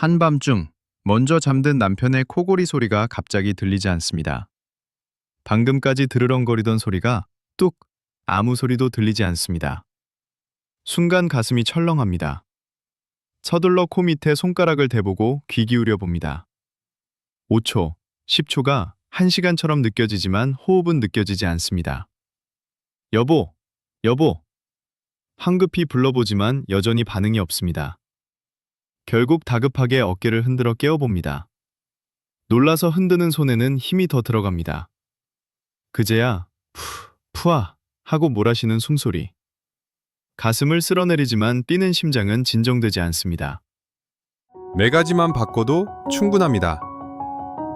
한밤중 먼저 잠든 남편의 코골이 소리가 갑자기 들리지 않습니다. 방금까지 드르렁거리던 소리가 뚝 아무 소리도 들리지 않습니다. 순간 가슴이 철렁합니다. 서둘러 코 밑에 손가락을 대보고 귀 기울여 봅니다. 5초, 10초가 1시간처럼 느껴지지만 호흡은 느껴지지 않습니다. 여보, 여보. 황급히 불러보지만 여전히 반응이 없습니다. 결국 다급하게 어깨를 흔들어 깨워봅니다. 놀라서 흔드는 손에는 힘이 더 들어갑니다. 그제야 푸아 하고 몰아쉬는 숨소리. 가슴을 쓸어내리지만 뛰는 심장은 진정되지 않습니다. 네 가지만 바꿔도 충분합니다.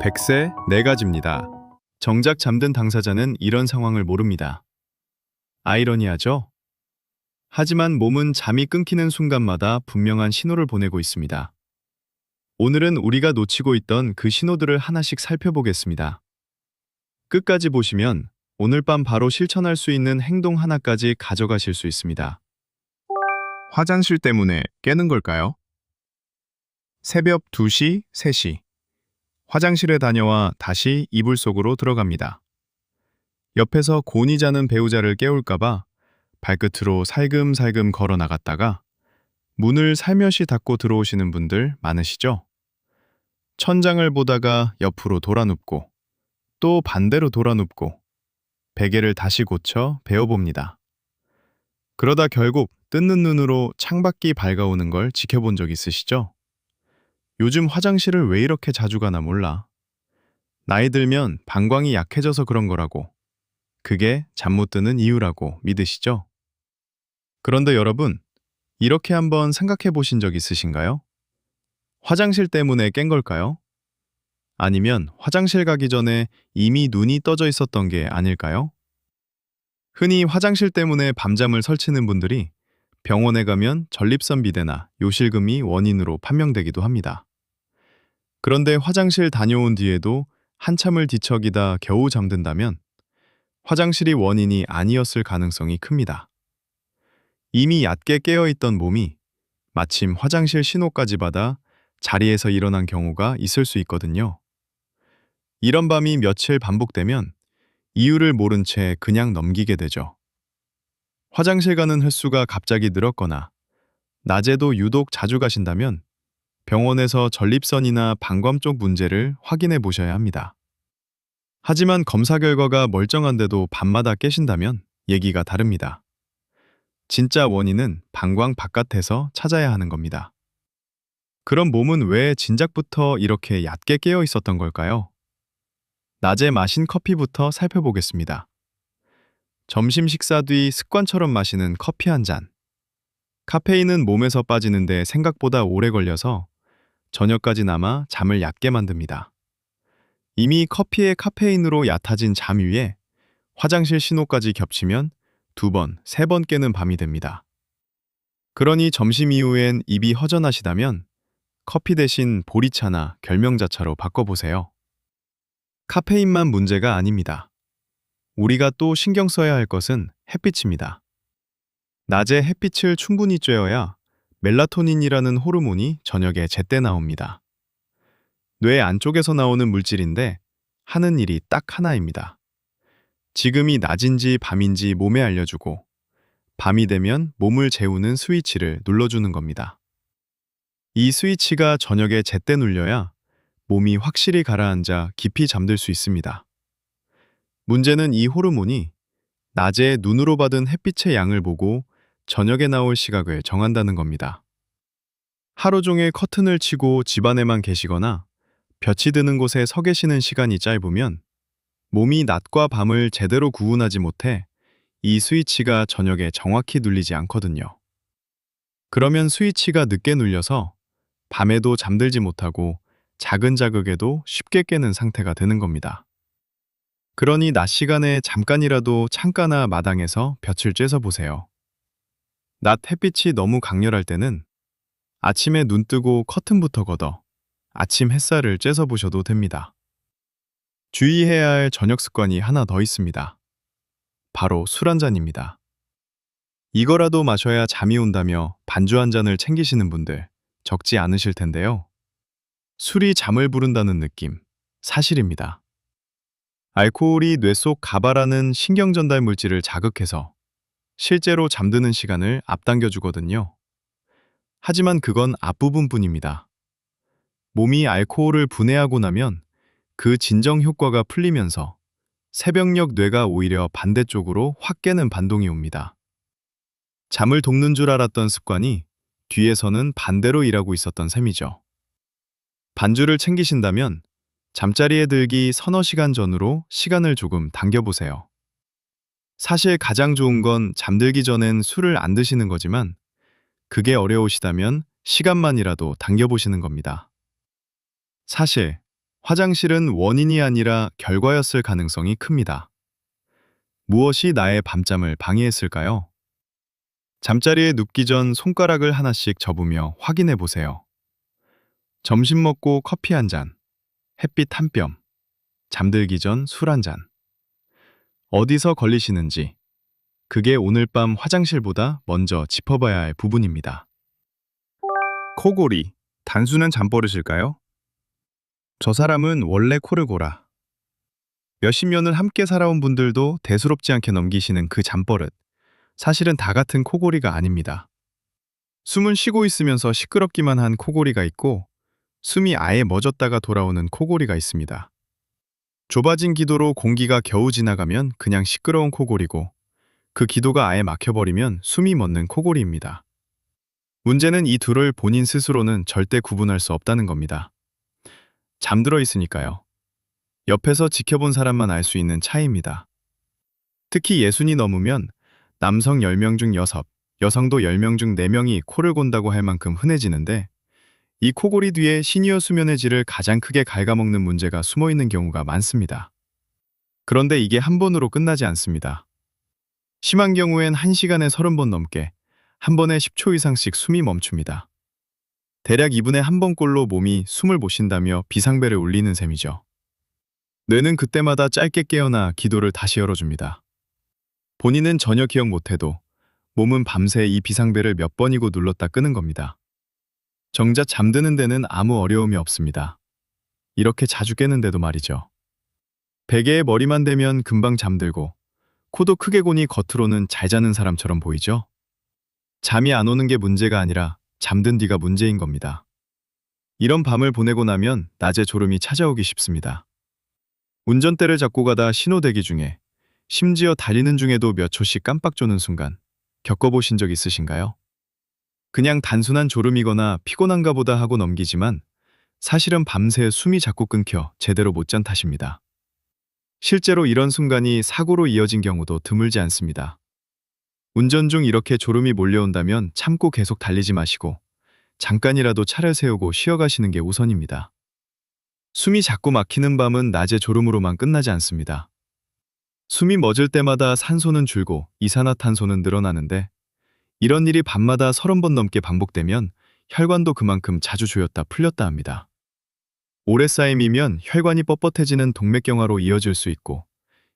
100세 4가지입니다. 정작 잠든 당사자는 이런 상황을 모릅니다. 아이러니하죠? 하지만 몸은 잠이 끊기는 순간마다 분명한 신호를 보내고 있습니다. 오늘은 우리가 놓치고 있던 그 신호들을 하나씩 살펴보겠습니다. 끝까지 보시면 오늘 밤 바로 실천할 수 있는 행동 하나까지 가져가실 수 있습니다. 화장실 때문에 깨는 걸까요? 새벽 2시, 3시. 화장실에 다녀와 다시 이불 속으로 들어갑니다. 옆에서 곤히 자는 배우자를 깨울까봐 발끝으로 살금살금 걸어 나갔다가 문을 살며시 닫고 들어오시는 분들 많으시죠? 천장을 보다가 옆으로 돌아눕고 또 반대로 돌아눕고 베개를 다시 고쳐 베어봅니다. 그러다 결국 뜯는 눈으로 창밖이 밝아오는 걸 지켜본 적 있으시죠? 요즘 화장실을 왜 이렇게 자주 가나 몰라. 나이 들면 방광이 약해져서 그런 거라고. 그게 잠 못 드는 이유라고 믿으시죠? 그런데 여러분, 이렇게 한번 생각해 보신 적 있으신가요? 화장실 때문에 깬 걸까요? 아니면 화장실 가기 전에 이미 눈이 떠져 있었던 게 아닐까요? 흔히 화장실 때문에 밤잠을 설치는 분들이 병원에 가면 전립선 비대나 요실금이 원인으로 판명되기도 합니다. 그런데 화장실 다녀온 뒤에도 한참을 뒤척이다 겨우 잠든다면 화장실이 원인이 아니었을 가능성이 큽니다. 이미 얕게 깨어있던 몸이 마침 화장실 신호까지 받아 자리에서 일어난 경우가 있을 수 있거든요. 이런 밤이 며칠 반복되면 이유를 모른 채 그냥 넘기게 되죠. 화장실 가는 횟수가 갑자기 늘었거나 낮에도 유독 자주 가신다면 병원에서 전립선이나 방광 쪽 문제를 확인해 보셔야 합니다. 하지만 검사 결과가 멀쩡한데도 밤마다 깨신다면 얘기가 다릅니다. 진짜 원인은 방광 바깥에서 찾아야 하는 겁니다. 그럼 몸은 왜 진작부터 이렇게 얕게 깨어 있었던 걸까요? 낮에 마신 커피부터 살펴보겠습니다. 점심 식사 뒤 습관처럼 마시는 커피 한 잔. 카페인은 몸에서 빠지는데 생각보다 오래 걸려서 저녁까지 남아 잠을 얕게 만듭니다. 이미 커피의 카페인으로 얕아진 잠 위에 화장실 신호까지 겹치면 2번, 3번 깨는 밤이 됩니다. 그러니 점심 이후엔 입이 허전하시다면 커피 대신 보리차나 결명자차로 바꿔보세요. 카페인만 문제가 아닙니다. 우리가 또 신경 써야 할 것은 햇빛입니다. 낮에 햇빛을 충분히 쬐어야 멜라토닌이라는 호르몬이 저녁에 제때 나옵니다. 뇌 안쪽에서 나오는 물질인데 하는 일이 딱 하나입니다. 지금이 낮인지 밤인지 몸에 알려주고 밤이 되면 몸을 재우는 스위치를 눌러주는 겁니다. 이 스위치가 저녁에 제때 눌려야 몸이 확실히 가라앉아 깊이 잠들 수 있습니다. 문제는 이 호르몬이 낮에 눈으로 받은 햇빛의 양을 보고 저녁에 나올 시각을 정한다는 겁니다. 하루 종일 커튼을 치고 집안에만 계시거나 볕이 드는 곳에 서 계시는 시간이 짧으면 몸이 낮과 밤을 제대로 구분하지 못해 이 스위치가 저녁에 정확히 눌리지 않거든요. 그러면 스위치가 늦게 눌려서 밤에도 잠들지 못하고 작은 자극에도 쉽게 깨는 상태가 되는 겁니다. 그러니 낮 시간에 잠깐이라도 창가나 마당에서 볕을 쬐서 보세요. 낮 햇빛이 너무 강렬할 때는 아침에 눈 뜨고 커튼부터 걷어 아침 햇살을 쬐서 보셔도 됩니다. 주의해야 할 저녁 습관이 하나 더 있습니다. 바로 술 한 잔입니다. 이거라도 마셔야 잠이 온다며 반주 한 잔을 챙기시는 분들 적지 않으실 텐데요. 술이 잠을 부른다는 느낌. 사실입니다. 알코올이 뇌 속 가바라는 신경 전달 물질을 자극해서 실제로 잠드는 시간을 앞당겨 주거든요. 하지만 그건 앞부분뿐입니다. 몸이 알코올을 분해하고 나면 그 진정 효과가 풀리면서 새벽녘 뇌가 오히려 반대쪽으로 확 깨는 반동이 옵니다. 잠을 돕는 줄 알았던 습관이 뒤에서는 반대로 일하고 있었던 셈이죠. 반주를 챙기신다면 잠자리에 들기 서너 시간 전으로 시간을 조금 당겨보세요. 사실 가장 좋은 건 잠들기 전엔 술을 안 드시는 거지만 그게 어려우시다면 시간만이라도 당겨보시는 겁니다. 사실 화장실은 원인이 아니라 결과였을 가능성이 큽니다. 무엇이 나의 밤잠을 방해했을까요? 잠자리에 눕기 전 손가락을 하나씩 접으며 확인해 보세요. 점심 먹고 커피 한 잔, 햇빛 한 뼘, 잠들기 전 술 한 잔. 어디서 걸리시는지, 그게 오늘 밤 화장실보다 먼저 짚어봐야 할 부분입니다. 코골이, 단순한 잠버릇일까요? 저 사람은 원래 코를 골아. 몇십 년을 함께 살아온 분들도 대수롭지 않게 넘기시는 그 잠버릇. 사실은 다 같은 코골이가 아닙니다. 숨은 쉬고 있으면서 시끄럽기만 한 코골이가 있고, 숨이 아예 멎었다가 돌아오는 코골이가 있습니다. 좁아진 기도로 공기가 겨우 지나가면 그냥 시끄러운 코골이고, 그 기도가 아예 막혀버리면 숨이 멎는 코골이입니다. 문제는 이 둘을 본인 스스로는 절대 구분할 수 없다는 겁니다. 잠들어 있으니까요. 옆에서 지켜본 사람만 알 수 있는 차이입니다. 특히 예순이 넘으면 남성 10명 중 6, 여성도 10명 중 4명이 코를 곤다고 할 만큼 흔해지는데, 이 코골이 뒤에 시니어 수면의 질을 가장 크게 갉아먹는 문제가 숨어 있는 경우가 많습니다. 그런데 이게 한 번으로 끝나지 않습니다. 심한 경우엔 1시간에 30번 넘게, 한 번에 10초 이상씩 숨이 멈춥니다. 대략 2분에 한 번꼴로 몸이 숨을 못 쉰다며 비상벨을 울리는 셈이죠. 뇌는 그때마다 짧게 깨어나 기도를 다시 열어줍니다. 본인은 전혀 기억 못해도 몸은 밤새 이 비상벨을 몇 번이고 눌렀다 끄는 겁니다. 정작 잠드는 데는 아무 어려움이 없습니다. 이렇게 자주 깨는데도 말이죠. 베개에 머리만 대면 금방 잠들고 코도 크게 고니 겉으로는 잘 자는 사람처럼 보이죠? 잠이 안 오는 게 문제가 아니라 잠든 뒤가 문제인 겁니다. 이런 밤을 보내고 나면 낮에 졸음이 찾아오기 쉽습니다. 운전대를 잡고 가다 신호 대기 중에, 심지어 달리는 중에도 몇 초씩 깜빡 조는 순간 겪어보신 적 있으신가요? 그냥 단순한 졸음이거나 피곤한가 보다 하고 넘기지만 사실은 밤새 숨이 자꾸 끊겨 제대로 못 잔 탓입니다. 실제로 이런 순간이 사고로 이어진 경우도 드물지 않습니다. 운전 중 이렇게 졸음이 몰려온다면 참고 계속 달리지 마시고 잠깐이라도 차를 세우고 쉬어가시는 게 우선입니다. 숨이 자꾸 막히는 밤은 낮에 졸음으로만 끝나지 않습니다. 숨이 멎을 때마다 산소는 줄고 이산화탄소는 늘어나는데, 이런 일이 밤마다 30번 넘게 반복되면 혈관도 그만큼 자주 조였다 풀렸다 합니다. 오래 쌓임이면 혈관이 뻣뻣해지는 동맥경화로 이어질 수 있고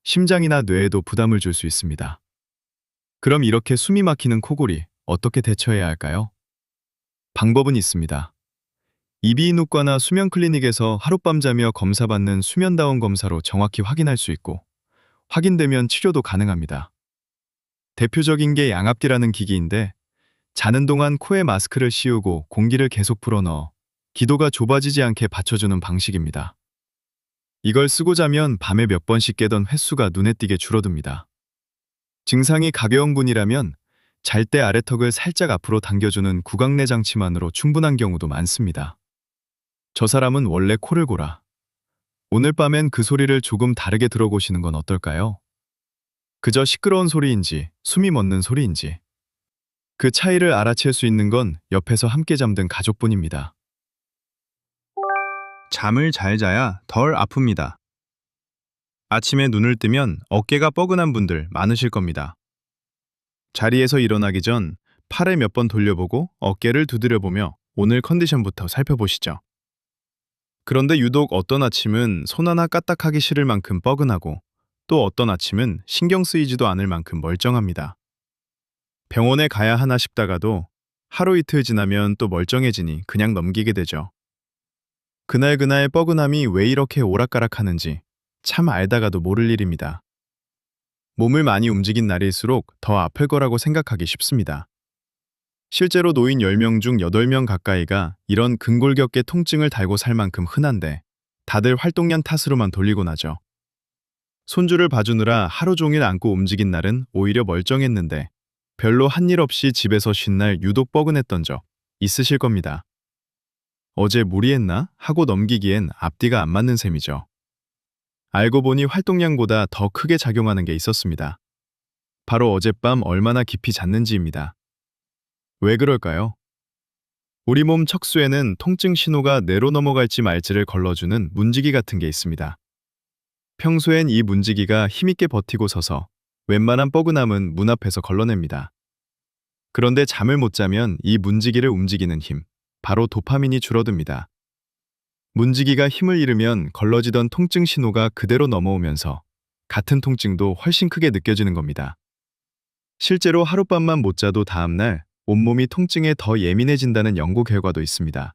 심장이나 뇌에도 부담을 줄 수 있습니다. 그럼 이렇게 숨이 막히는 코골이 어떻게 대처해야 할까요? 방법은 있습니다. 이비인후과나 수면 클리닉에서 하룻밤 자며 검사받는 수면다운 검사로 정확히 확인할 수 있고, 확인되면 치료도 가능합니다. 대표적인 게 양압기라는 기기인데, 자는 동안 코에 마스크를 씌우고 공기를 계속 불어넣어 기도가 좁아지지 않게 받쳐주는 방식입니다. 이걸 쓰고 자면 밤에 몇 번씩 깨던 횟수가 눈에 띄게 줄어듭니다. 증상이 가벼운 분이라면 잘 때 아래턱을 살짝 앞으로 당겨주는 구강내 장치만으로 충분한 경우도 많습니다. 저 사람은 원래 코를 골아. 오늘 밤엔 그 소리를 조금 다르게 들어보시는 건 어떨까요? 그저 시끄러운 소리인지 숨이 멎는 소리인지, 그 차이를 알아챌 수 있는 건 옆에서 함께 잠든 가족뿐입니다. 잠을 잘 자야 덜 아픕니다. 아침에 눈을 뜨면 어깨가 뻐근한 분들 많으실 겁니다. 자리에서 일어나기 전 팔을 몇 번 돌려보고 어깨를 두드려보며 오늘 컨디션부터 살펴보시죠. 그런데 유독 어떤 아침은 손 하나 까딱하기 싫을 만큼 뻐근하고, 또 어떤 아침은 신경 쓰이지도 않을 만큼 멀쩡합니다. 병원에 가야 하나 싶다가도 하루 이틀 지나면 또 멀쩡해지니 그냥 넘기게 되죠. 그날 뻐근함이 왜 이렇게 오락가락하는지 참 알다가도 모를 일입니다. 몸을 많이 움직인 날일수록 더 아플 거라고 생각하기 쉽습니다. 실제로 노인 10명 중 8명 가까이가 이런 근골격계 통증을 달고 살 만큼 흔한데 다들 활동량 탓으로만 돌리고 나죠. 손주를 봐주느라 하루 종일 안고 움직인 날은 오히려 멀쩡했는데 별로 한 일 없이 집에서 쉰 날 유독 뻐근했던 적 있으실 겁니다. 어제 무리했나 하고 넘기기엔 앞뒤가 안 맞는 셈이죠. 알고 보니 활동량보다 더 크게 작용하는 게 있었습니다. 바로 어젯밤 얼마나 깊이 잤는지입니다. 왜 그럴까요? 우리 몸 척수에는 통증 신호가 뇌로 넘어갈지 말지를 걸러주는 문지기 같은 게 있습니다. 평소엔 이 문지기가 힘있게 버티고 서서 웬만한 뻐근함은 문 앞에서 걸러냅니다. 그런데 잠을 못 자면 이 문지기를 움직이는 힘, 바로 도파민이 줄어듭니다. 문지기가 힘을 잃으면 걸러지던 통증 신호가 그대로 넘어오면서 같은 통증도 훨씬 크게 느껴지는 겁니다. 실제로 하룻밤만 못 자도 다음날 온몸이 통증에 더 예민해진다는 연구 결과도 있습니다.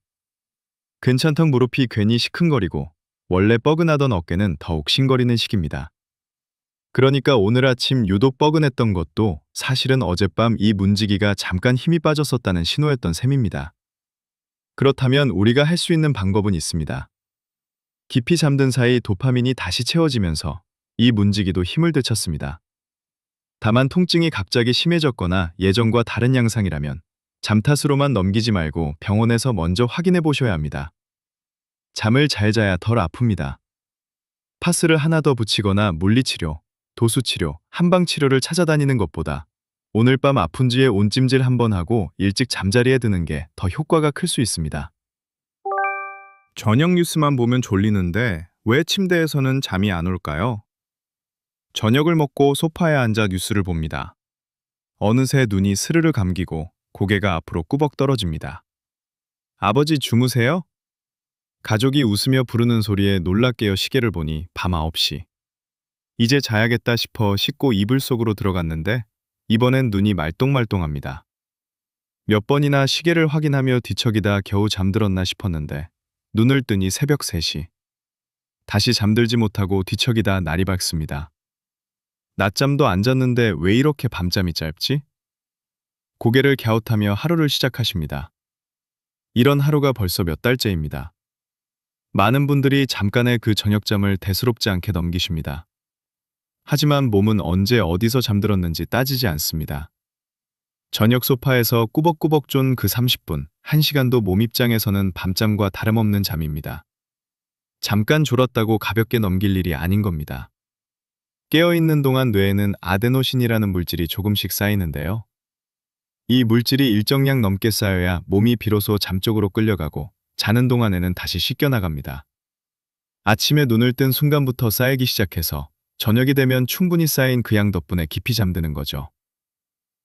괜찮던 무릎이 괜히 시큰거리고 원래 뻐근하던 어깨는 더욱 싱거리는 시기입니다. 그러니까 오늘 아침 유독 뻐근했던 것도 사실은 어젯밤 이 문지기가 잠깐 힘이 빠졌었다는 신호였던 셈입니다. 그렇다면 우리가 할 수 있는 방법은 있습니다. 깊이 잠든 사이 도파민이 다시 채워지면서 이 문지기도 힘을 되찾습니다. 다만 통증이 갑자기 심해졌거나 예전과 다른 양상이라면 잠 탓으로만 넘기지 말고 병원에서 먼저 확인해 보셔야 합니다. 잠을 잘 자야 덜 아픕니다. 파스를 하나 더 붙이거나 물리치료, 도수치료, 한방치료를 찾아다니는 것보다 오늘 밤 아픈지에 온찜질 한번 하고 일찍 잠자리에 드는 게 더 효과가 클 수 있습니다. 저녁 뉴스만 보면 졸리는데 왜 침대에서는 잠이 안 올까요? 저녁을 먹고 소파에 앉아 뉴스를 봅니다. 어느새 눈이 스르르 감기고 고개가 앞으로 꾸벅 떨어집니다. 아버지 주무세요? 가족이 웃으며 부르는 소리에 놀라 깨어 시계를 보니 밤 9시. 이제 자야겠다 싶어 씻고 이불 속으로 들어갔는데 이번엔 눈이 말똥말똥합니다. 몇 번이나 시계를 확인하며 뒤척이다 겨우 잠들었나 싶었는데 눈을 뜨니 새벽 3시. 다시 잠들지 못하고 뒤척이다 날이 밝습니다. 낮잠도 안 잤는데 왜 이렇게 밤잠이 짧지? 고개를 갸웃하며 하루를 시작하십니다. 이런 하루가 벌써 몇 달째입니다. 많은 분들이 잠깐의 그 저녁잠을 대수롭지 않게 넘기십니다. 하지만 몸은 언제 어디서 잠들었는지 따지지 않습니다. 저녁 소파에서 꾸벅꾸벅 쫀 그 30분, 1시간도 몸 입장에서는 밤잠과 다름없는 잠입니다. 잠깐 졸았다고 가볍게 넘길 일이 아닌 겁니다. 깨어있는 동안 뇌에는 아데노신이라는 물질이 조금씩 쌓이는데요. 이 물질이 일정량 넘게 쌓여야 몸이 비로소 잠 쪽으로 끌려가고 자는 동안에는 다시 씻겨나갑니다. 아침에 눈을 뜬 순간부터 쌓이기 시작해서 저녁이 되면 충분히 쌓인 그 양 덕분에 깊이 잠드는 거죠.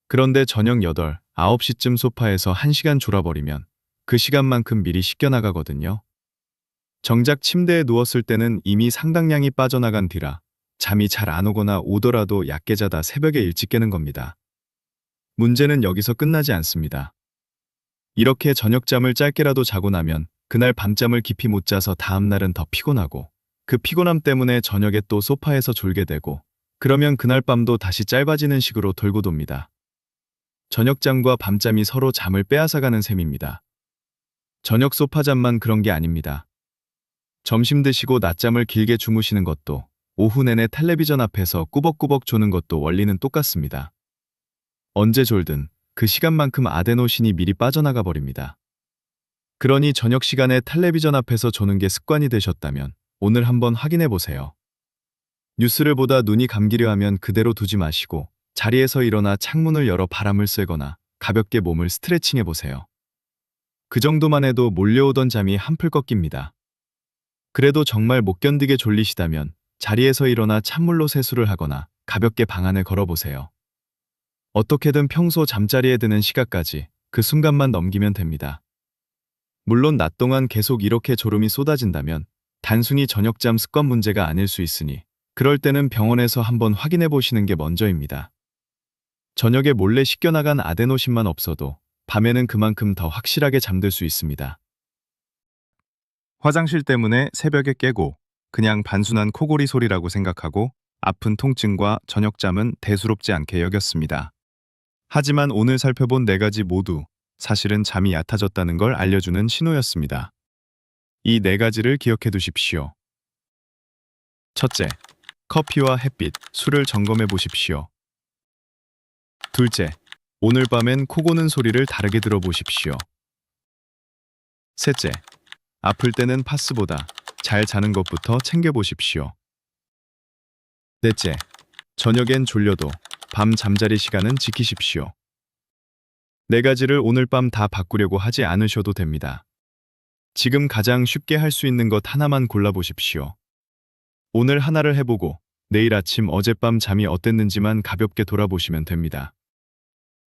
그런데 저녁 8, 9시쯤 소파에서 1시간 졸아버리면 그 시간만큼 미리 씻겨나가거든요. 정작 침대에 누웠을 때는 이미 상당량이 빠져나간 뒤라 잠이 잘 안 오거나 오더라도 얕게 자다 새벽에 일찍 깨는 겁니다. 문제는 여기서 끝나지 않습니다. 이렇게 저녁잠을 짧게라도 자고 나면 그날 밤잠을 깊이 못 자서 다음날은 더 피곤하고 그 피곤함 때문에 저녁에 또 소파에서 졸게 되고 그러면 그날 밤도 다시 짧아지는 식으로 돌고 돕니다. 저녁잠과 밤잠이 서로 잠을 빼앗아가는 셈입니다. 저녁 소파잠만 그런 게 아닙니다. 점심 드시고 낮잠을 길게 주무시는 것도 오후 내내 텔레비전 앞에서 꾸벅꾸벅 조는 것도 원리는 똑같습니다. 언제 졸든 그 시간만큼 아데노신이 미리 빠져나가 버립니다. 그러니 저녁 시간에 텔레비전 앞에서 조는 게 습관이 되셨다면 오늘 한번 확인해 보세요. 뉴스를 보다 눈이 감기려 하면 그대로 두지 마시고 자리에서 일어나 창문을 열어 바람을 쐬거나 가볍게 몸을 스트레칭해 보세요. 그 정도만 해도 몰려오던 잠이 한풀 꺾입니다. 그래도 정말 못 견디게 졸리시다면 자리에서 일어나 찬물로 세수를 하거나 가볍게 방 안을 걸어보세요. 어떻게든 평소 잠자리에 드는 시각까지 그 순간만 넘기면 됩니다. 물론 낮 동안 계속 이렇게 졸음이 쏟아진다면 단순히 저녁잠 습관 문제가 아닐 수 있으니 그럴 때는 병원에서 한번 확인해 보시는 게 먼저입니다. 저녁에 몰래 씻겨나간 아데노신만 없어도 밤에는 그만큼 더 확실하게 잠들 수 있습니다. 화장실 때문에 새벽에 깨고 그냥 단순한 코골이 소리라고 생각하고 아픈 통증과 저녁잠은 대수롭지 않게 여겼습니다. 하지만 오늘 살펴본 네 가지 모두 사실은 잠이 얕아졌다는 걸 알려주는 신호였습니다. 이 네 가지를 기억해 두십시오. 첫째, 커피와 햇빛, 술을 점검해 보십시오. 둘째, 오늘 밤엔 코 고는 소리를 다르게 들어보십시오. 셋째, 아플 때는 파스보다 잘 자는 것부터 챙겨보십시오. 넷째, 저녁엔 졸려도 밤 잠자리 시간은 지키십시오. 네 가지를 오늘 밤 다 바꾸려고 하지 않으셔도 됩니다. 지금 가장 쉽게 할 수 있는 것 하나만 골라보십시오. 오늘 하나를 해보고 내일 아침 어젯밤 잠이 어땠는지만 가볍게 돌아보시면 됩니다.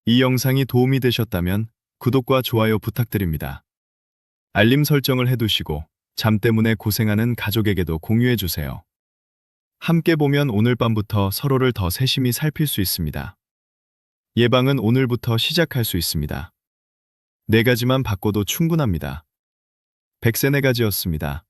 이 영상이 도움이 되셨다면 구독과 좋아요 부탁드립니다. 알림 설정을 해두시고 잠 때문에 고생하는 가족에게도 공유해주세요. 함께 보면 오늘 밤부터 서로를 더 세심히 살필 수 있습니다. 예방은 오늘부터 시작할 수 있습니다. 네 가지만 바꿔도 충분합니다. 백세 네 가지였습니다.